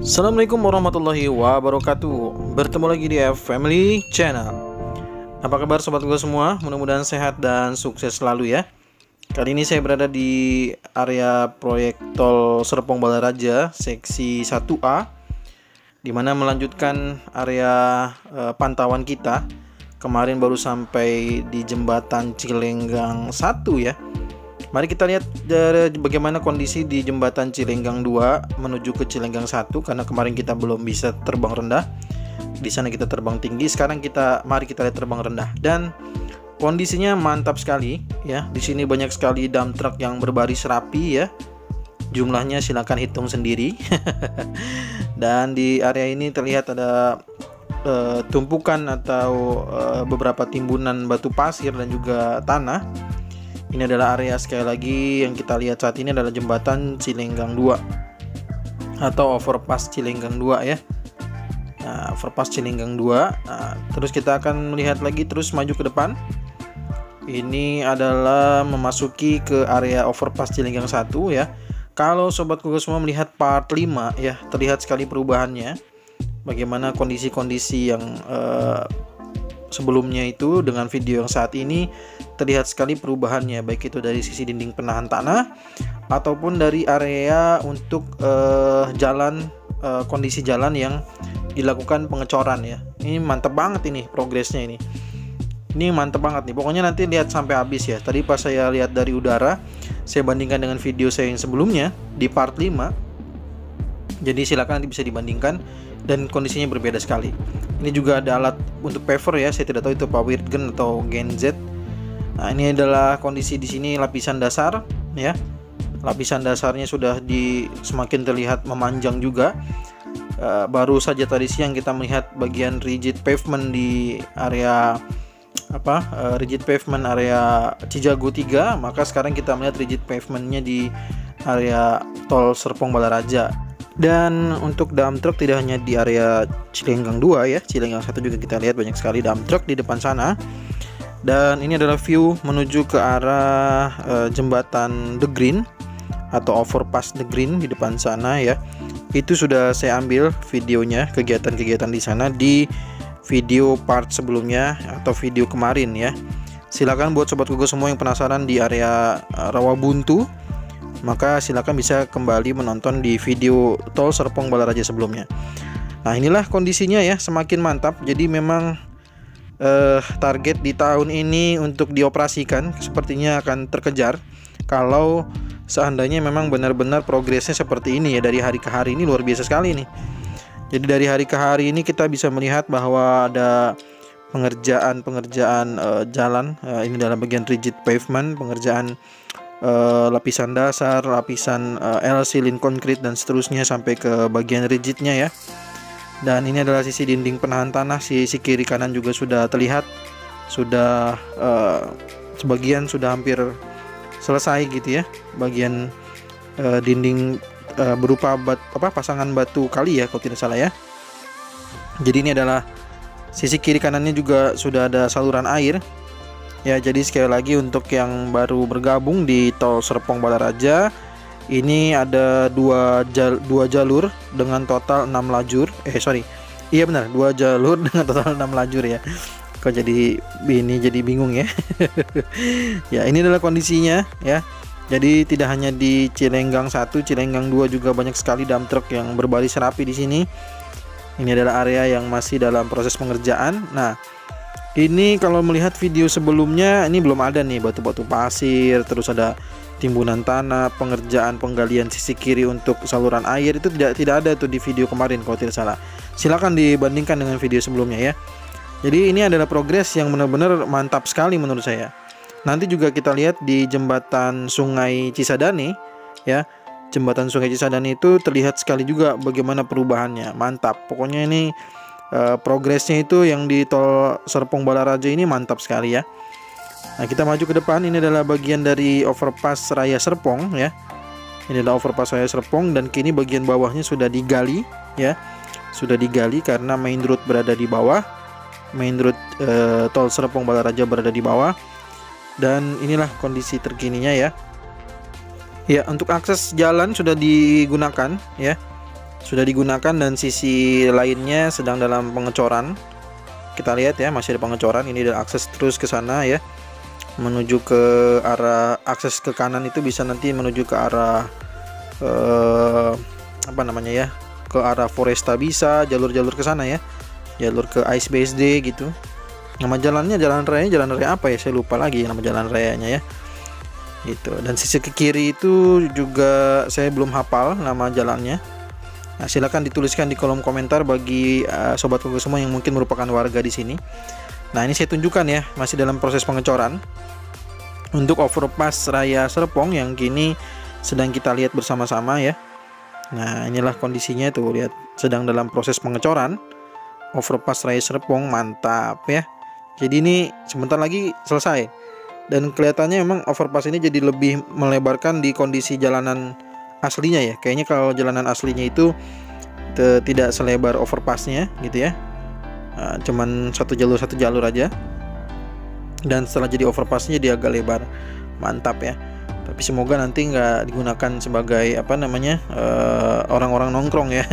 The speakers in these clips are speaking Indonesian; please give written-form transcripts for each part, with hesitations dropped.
Assalamualaikum warahmatullahi wabarakatuh. Bertemu lagi di Family Channel. Apa kabar sobat gue semua? Mudah-mudahan sehat dan sukses selalu ya. Kali ini saya berada di area proyek tol Serpong Balaraja seksi 1A, dimana melanjutkan area pantauan kita. Kemarin baru sampai di jembatan Cilenggang 1 ya. Mari kita lihat bagaimana kondisi di jembatan Cilenggang 2 menuju ke Cilenggang 1, karena kemarin kita belum bisa terbang rendah. Di sana kita terbang tinggi, sekarang mari kita lihat terbang rendah. Dan kondisinya mantap sekali ya. Di sini banyak sekali dump truck yang berbaris rapi ya. Jumlahnya silakan hitung sendiri. Dan di area ini terlihat ada tumpukan atau beberapa timbunan batu pasir dan juga tanah. Ini adalah area, sekali lagi yang kita lihat saat ini adalah jembatan Cilenggang 2 atau overpass Cilenggang 2 ya. Nah, overpass Cilenggang 2. Nah, terus kita akan melihat lagi, terus maju ke depan. Ini adalah memasuki ke area overpass Cilenggang 1 ya. Kalau sobat Google semua melihat part 5 ya, terlihat sekali perubahannya. Bagaimana kondisi-kondisi yang sebelumnya itu dengan video yang saat ini, terlihat sekali perubahannya, baik itu dari sisi dinding penahan tanah ataupun dari area untuk jalan, kondisi jalan yang dilakukan pengecoran ya. Ini mantep banget ini progresnya ini. Ini mantep banget nih. Pokoknya nanti lihat sampai habis ya. Tadi pas saya lihat dari udara, saya bandingkan dengan video saya yang sebelumnya di part 5. Jadi silakan nanti bisa dibandingkan dan kondisinya berbeda sekali. Ini juga ada alat untuk paver ya. Saya tidak tahu itu power gun atau Gen Z. Nah, ini adalah kondisi di sini lapisan dasar ya. Lapisan dasarnya sudah semakin terlihat memanjang juga. Baru saja tadi siang kita melihat bagian rigid pavement di area rigid pavement area Cijago 3, maka sekarang kita melihat rigid pavementnya di area tol Serpong Balaraja. Dan untuk dump truck tidak hanya di area Cilenggang 2 ya, Cilenggang 1 juga kita lihat banyak sekali dump truck di depan sana. Dan ini adalah view menuju ke arah jembatan The Green atau overpass The Green di depan sana ya. Itu sudah saya ambil videonya, kegiatan-kegiatan di sana di video part sebelumnya atau video kemarin ya. Silakan buat sobat Google semua yang penasaran di area Rawabuntu, maka silakan bisa kembali menonton di video tol Serpong Balaraja sebelumnya. Nah, inilah kondisinya ya, semakin mantap. Jadi memang target di tahun ini untuk dioperasikan sepertinya akan terkejar kalau seandainya memang benar-benar progresnya seperti ini ya. Dari hari ke hari ini luar biasa sekali nih. Jadi dari hari ke hari ini kita bisa melihat bahwa ada pengerjaan jalan, ini dalam bagian rigid pavement, pengerjaan lapisan dasar, lapisan L-silin konkrit dan seterusnya sampai ke bagian rigidnya ya. Dan ini adalah sisi dinding penahan tanah, sisi kiri kanan juga sudah terlihat, sudah sebagian sudah hampir selesai gitu ya. Bagian dinding berupa pasangan batu kali ya kalau tidak salah ya. Jadi ini adalah sisi kiri kanannya juga sudah ada saluran air. Ya, jadi sekali lagi untuk yang baru bergabung di tol Serpong Balaraja, ini ada dua jalur dengan total 6 lajur. Iya benar, 2 jalur dengan total 6 lajur ya. Kok jadi bingung ya. Ya, ini adalah kondisinya ya. Jadi tidak hanya di Cilenggang 1, Cilenggang 2 juga banyak sekali dump truck yang berbaris rapi di sini. Ini adalah area yang masih dalam proses pengerjaan. Nah, ini kalau melihat video sebelumnya, ini belum ada nih batu-batu pasir, terus ada timbunan tanah, pengerjaan penggalian sisi kiri untuk saluran air, itu tidak ada tuh di video kemarin kalau tidak salah. Silakan dibandingkan dengan video sebelumnya ya. Jadi ini adalah progres yang benar-benar mantap sekali menurut saya. Nanti juga kita lihat di jembatan Sungai Cisadane ya. Jembatan Sungai Cisadane itu terlihat sekali juga bagaimana perubahannya. Mantap. Pokoknya ini progresnya itu yang di tol Serpong Balaraja ini mantap sekali ya. Nah, kita maju ke depan. Ini adalah bagian dari overpass Raya Serpong ya. Ini adalah overpass Raya Serpong dan kini bagian bawahnya sudah digali ya. Sudah digali karena main road berada di bawah. Main road tol Serpong Balaraja berada di bawah. Dan inilah kondisi terkininya ya. Ya, untuk akses jalan sudah digunakan ya. sudah digunakan dan sisi lainnya sedang dalam pengecoran. Kita lihat ya, masih ada pengecoran. Ini adalah akses terus ke sana ya, menuju ke arah, akses ke kanan itu bisa nanti menuju ke arah apa namanya ya, ke arah Foresta, bisa jalur-jalur ke sana ya, jalur ke Ice BSD gitu. Nama jalannya, jalan raya apa ya, saya lupa lagi nama jalan rayanya ya gitu. Dan sisi ke kiri itu juga saya belum hafal nama jalannya. Nah, silakan dituliskan di kolom komentar bagi sobat Kongko semua yang mungkin merupakan warga di sini. Nah, ini saya tunjukkan ya, masih dalam proses pengecoran untuk overpass Raya Serpong yang kini sedang kita lihat bersama-sama ya. Nah, inilah kondisinya tuh, lihat, sedang dalam proses pengecoran overpass Raya Serpong. Mantap ya. Jadi ini sebentar lagi selesai. Dan kelihatannya memang overpass ini jadi lebih melebarkan di kondisi jalanan aslinya ya. Kayaknya kalau jalanan aslinya itu tidak selebar overpassnya gitu ya. Cuman satu jalur aja. Dan setelah jadi overpassnya dia agak lebar. Mantap ya. Tapi semoga nanti nggak digunakan sebagai apa namanya, orang-orang nongkrong ya.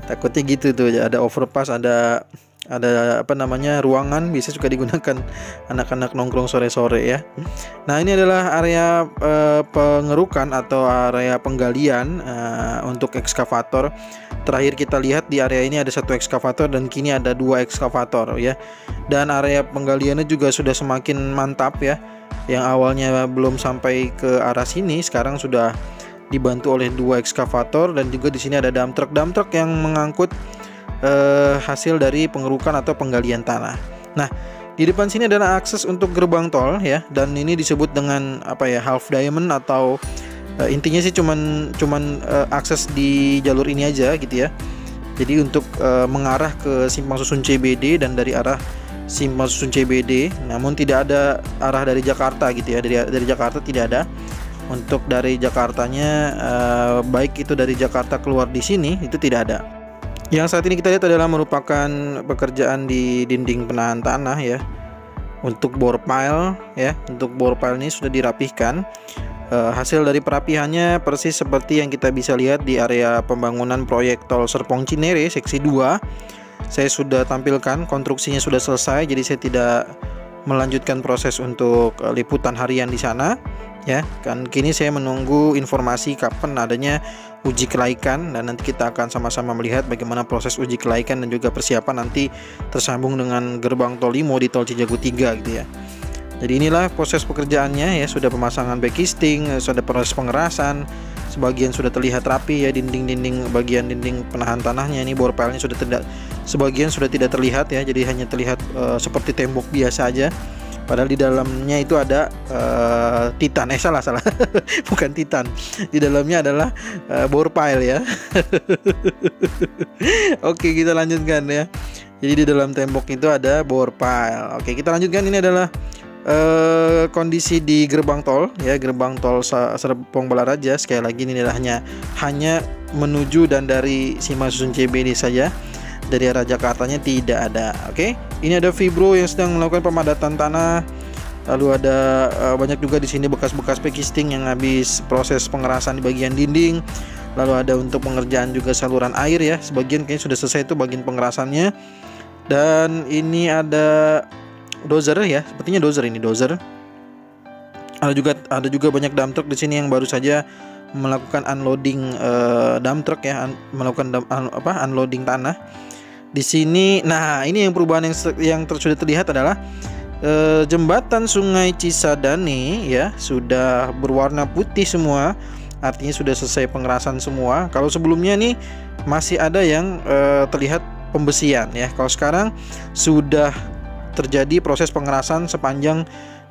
Takutnya gitu tuh, ada overpass, ada apa namanya, ruangan bisa juga digunakan anak-anak nongkrong sore-sore ya. Nah, ini adalah area pengerukan atau area penggalian untuk ekskavator. Terakhir kita lihat di area ini ada satu ekskavator dan kini ada 2 ekskavator ya. Dan area penggaliannya juga sudah semakin mantap ya. Yang awalnya belum sampai ke arah sini sekarang sudah dibantu oleh 2 ekskavator, dan juga di sini ada dump truck yang mengangkut hasil dari pengerukan atau penggalian tanah. Nah, di depan sini adalah akses untuk gerbang tol ya, dan ini disebut dengan apa ya, half diamond, atau intinya sih cuman akses di jalur ini aja gitu ya. Jadi untuk mengarah ke Simpang Susun CBD dan dari arah Simpang Susun CBD, namun tidak ada arah dari Jakarta gitu ya. Dari Jakarta tidak ada. Untuk dari Jakartanya, baik itu dari Jakarta keluar di sini itu tidak ada. Yang saat ini kita lihat adalah merupakan pekerjaan di dinding penahan tanah ya. Untuk bore pile ya, untuk bore pile ini sudah dirapihkan. Hasil dari perapihannya persis seperti yang kita bisa lihat di area pembangunan proyek tol Serpong Cinere seksi 2. Saya sudah tampilkan, konstruksinya sudah selesai, jadi saya tidak melanjutkan proses untuk liputan harian di sana ya. Kan kini saya menunggu informasi kapan adanya uji kelaikan, dan nanti kita akan sama-sama melihat bagaimana proses uji kelaikan dan juga persiapan nanti tersambung dengan gerbang tol Limo di tol Cijago 3 gitu ya. Jadi inilah proses pekerjaannya ya, sudah pemasangan backisting, sudah proses pengerasan, sebagian sudah terlihat rapi ya, dinding-dinding, bagian dinding penahan tanahnya ini bore pile-nya sudah tidak, sebagian sudah tidak terlihat ya, jadi hanya terlihat seperti tembok biasa aja. Padahal di dalamnya itu ada titan, salah bukan titan, di dalamnya adalah bore pile ya. Oke, kita lanjutkan ya. Jadi di dalam tembok itu ada bore pile. Oke, kita lanjutkan. Ini adalah kondisi di gerbang tol ya, gerbang tol Serpong Balaraja. Sekali lagi ini adalah hanya menuju dan dari Simpang Susun CBD saja. Dari arah Jakartanya tidak ada. Oke, ini ada Fibro yang sedang melakukan pemadatan tanah. Lalu ada banyak juga di sini bekas-bekas packisting yang habis proses pengerasan di bagian dinding. Lalu ada untuk pengerjaan juga saluran air ya. Sebagian kayaknya sudah selesai itu bagian pengerasannya. Dan ini ada dozer ya, sepertinya dozer ini dozer. Ada juga banyak dump truck di sini yang baru saja melakukan unloading dump truck ya, melakukan unloading tanah. Di sini, nah ini yang perubahan yang sudah terlihat adalah jembatan Sungai Cisadane ya, sudah berwarna putih semua, artinya sudah selesai pengerasan semua. Kalau sebelumnya nih masih ada yang terlihat pembesian ya. Kalau sekarang sudah terjadi proses pengerasan sepanjang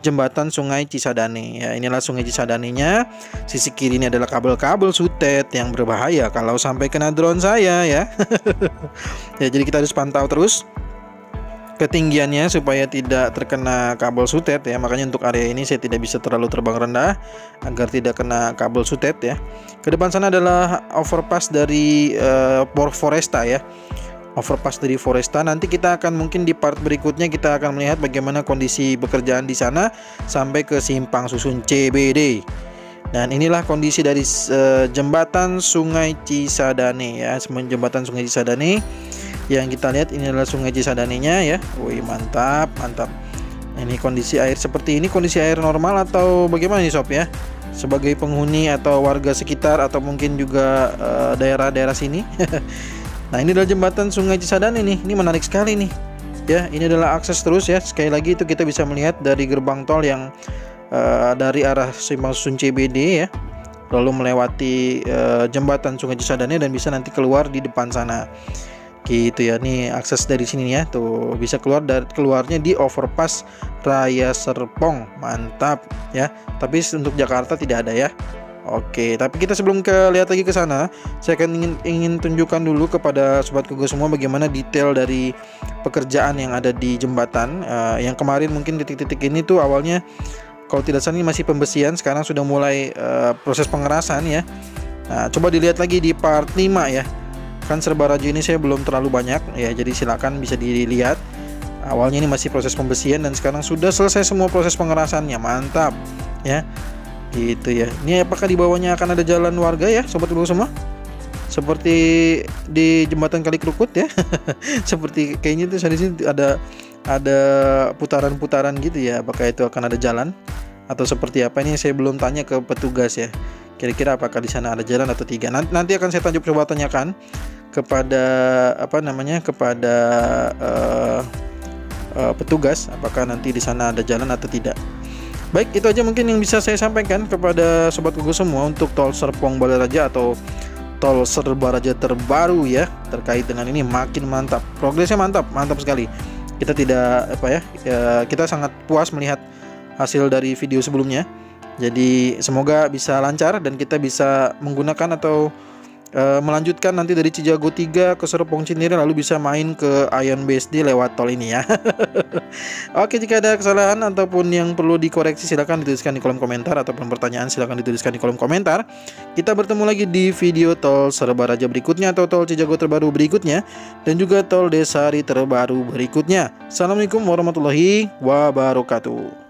jembatan Sungai Cisadane ya. Inilah Sungai Cisadane-nya. Sisi kiri ini adalah kabel-kabel sutet yang berbahaya kalau sampai kena drone saya ya. Ya, jadi kita harus pantau terus ketinggiannya supaya tidak terkena kabel sutet ya. Makanya untuk area ini saya tidak bisa terlalu terbang rendah agar tidak kena kabel sutet ya. Ke depan sana adalah overpass dari Foresta ya. Overpass dari Foresta. Nanti kita akan mungkin di part berikutnya kita akan melihat bagaimana kondisi pekerjaan di sana sampai ke Simpang Susun CBD. Dan inilah kondisi dari jembatan Sungai Cisadane ya, jembatan Sungai Cisadane. Yang kita lihat ini adalah Sungai Cisadane-nya ya. Wih, mantap, mantap. Ini kondisi air seperti ini, kondisi air normal atau bagaimana nih sob ya? Sebagai penghuni atau warga sekitar atau mungkin juga daerah-daerah sini. Nah, ini adalah jembatan Sungai Cisadane nih. Ini menarik sekali nih. Ya, ini adalah akses terus ya. Sekali lagi itu kita bisa melihat dari gerbang tol yang dari arah Simpang Susun CBD ya, lalu melewati jembatan Sungai Cisadane dan bisa nanti keluar di depan sana gitu ya. Nih akses dari sini ya, tuh bisa keluarnya di overpass Raya Serpong. Mantap ya, tapi untuk Jakarta tidak ada ya. Oke, tapi kita sebelum lihat lagi ke sana, saya akan ingin tunjukkan dulu kepada sobat Kugo semua bagaimana detail dari pekerjaan yang ada di jembatan. Yang kemarin mungkin titik-titik ini tuh awalnya kalau tidak salah ini masih pembesian, sekarang sudah mulai proses pengerasan ya. Nah, coba dilihat lagi di part 5 ya. Kan serba raja ini saya belum terlalu banyak ya, jadi silakan bisa dilihat. Awalnya ini masih proses pembesian dan sekarang sudah selesai semua proses pengerasannya. Mantap ya. Gitu ya. Ini apakah di bawahnya akan ada jalan warga ya, sobat Kugo semua? Seperti di jembatan Kali Krukut ya. Seperti kayaknya tuh di sini ada putaran-putaran gitu ya. Apakah itu akan ada jalan atau seperti apa, ini saya belum tanya ke petugas ya. Kira-kira apakah di sana ada jalan atau tidak. Nanti akan saya coba tanyakan kepada kepada petugas apakah nanti di sana ada jalan atau tidak. Baik, itu aja mungkin yang bisa saya sampaikan kepada sobat Kugo semua untuk tol Serpong Balaraja atau tol Serbaraja terbaru ya. Terkait dengan ini makin mantap, progresnya mantap sekali. Kita tidak kita sangat puas melihat hasil dari video sebelumnya. Jadi semoga bisa lancar dan kita bisa menggunakan atau melanjutkan nanti dari Cijago 3 ke Serpong Cinere, lalu bisa main ke Ion BSD lewat tol ini ya. Oke, jika ada kesalahan ataupun yang perlu dikoreksi silahkan dituliskan di kolom komentar, ataupun pertanyaan silahkan dituliskan di kolom komentar. Kita bertemu lagi di video tol Serbaraja berikutnya atau tol Cijago terbaru berikutnya, dan juga tol Desari terbaru berikutnya. Assalamualaikum warahmatullahi wabarakatuh.